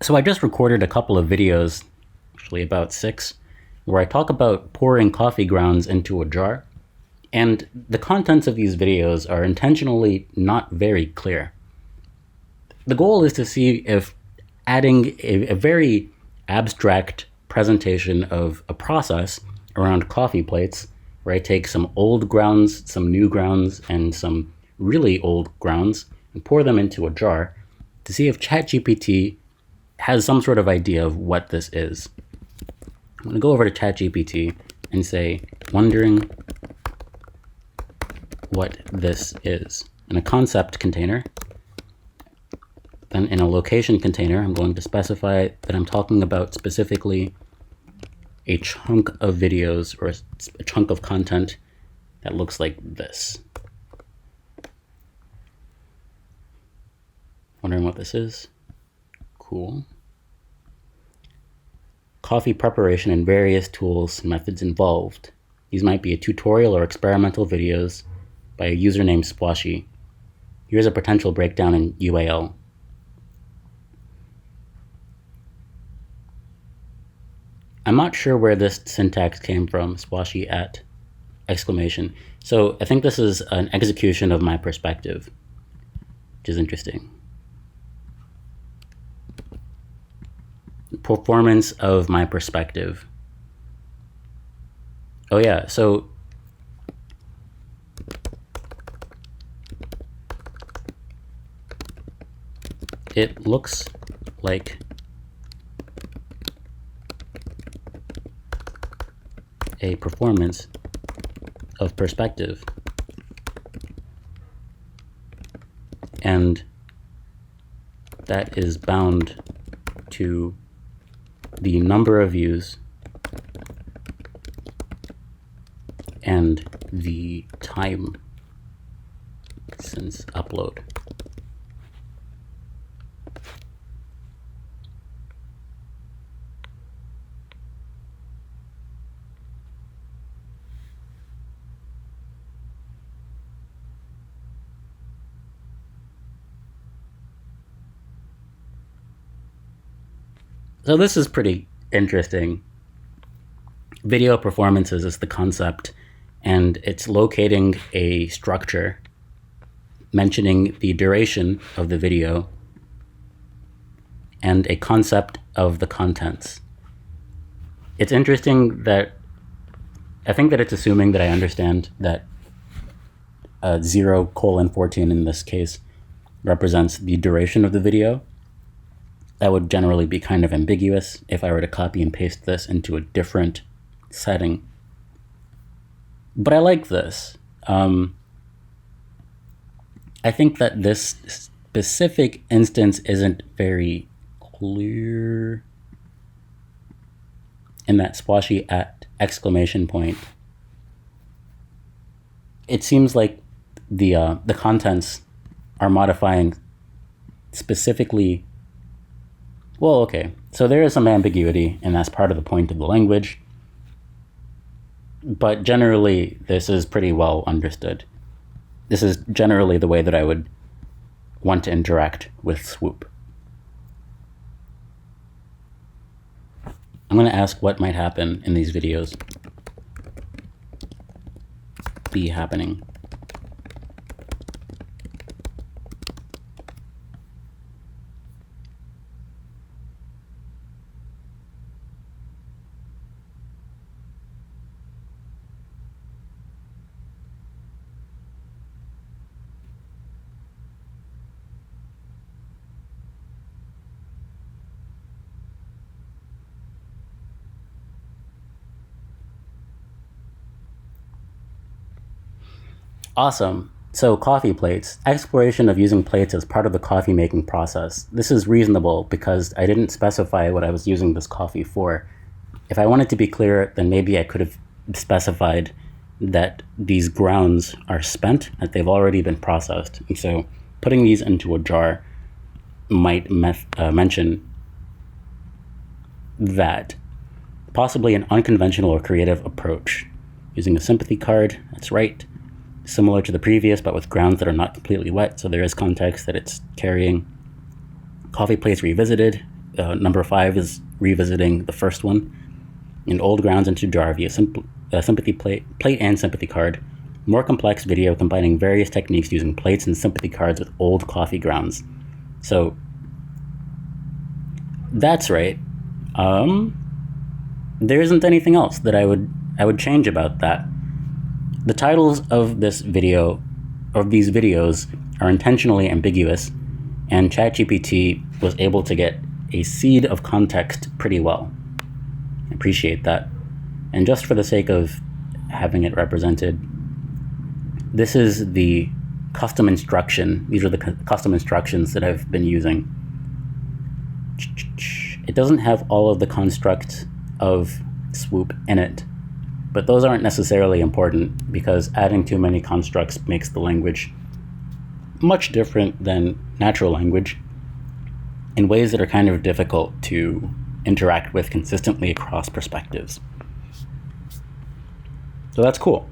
So I just recorded a couple of videos, actually about 6, where I talk about pouring coffee grounds into a jar. And the contents of these videos are intentionally not very clear. The goal is to see if adding a very abstract presentation of a process around coffee plates, where I take some old grounds, some new grounds, and some really old grounds, and pour them into a jar, to see if ChatGPT has some sort of idea of what this is. I'm going to go over to ChatGPT and say, wondering what this is. In a concept container, then in a location container, I'm going to specify that I'm talking about specifically a chunk of videos or a chunk of content that looks like this. Wondering what this is? Cool. Coffee preparation and various tools and methods involved. These might be a tutorial or experimental videos by a user named Splashy. Here's a potential breakdown in UAL. I'm not sure where this syntax came from, Splashy at exclamation. So I think this is an execution of my perspective, which is interesting. Performance of my perspective. Oh yeah, so it looks like a performance of perspective. And that is bound to the number of views and the time since upload. So this is pretty interesting. Video performances is the concept, and it's locating a structure mentioning the duration of the video and a concept of the contents. It's interesting that I think that it's assuming that I understand that 0:14 in this case represents the duration of the video. That would generally be kind of ambiguous if I were to copy and paste this into a different setting. But I like this. I think that this specific instance isn't very clear in that Splashy at exclamation point. It seems like the contents are modifying specifically. Well, okay, so there is some ambiguity, and that's part of the point of the language. But generally, this is pretty well understood. This is generally the way that I would want to interact with Swoop. I'm going to ask what might happen in these videos be happening. Awesome. So coffee plates. Exploration of using plates as part of the coffee making process. This is reasonable because I didn't specify what I was using this coffee for. If I wanted to be clear, then maybe I could have specified that these grounds are spent, that they've already been processed. And so putting these into a jar might mention that. Possibly an unconventional or creative approach. Using a sympathy card, that's right. Similar to the previous, but with grounds that are not completely wet, so there is context that it's carrying. Coffee plates revisited, Number 5 is revisiting the first one. In old grounds into jar via sympathy plate and sympathy card. More complex video combining various techniques using plates and sympathy cards with old coffee grounds. So that's right. There isn't anything else that I would change about that. The titles of these videos are intentionally ambiguous, and ChatGPT was able to get a seed of context pretty well. I appreciate that. And just for the sake of having it represented, this is the custom instruction. These are the custom instructions that I've been using. It doesn't have all of the construct of swoop in it, but those aren't necessarily important because adding too many constructs makes the language much different than natural language in ways that are kind of difficult to interact with consistently across perspectives. So that's cool.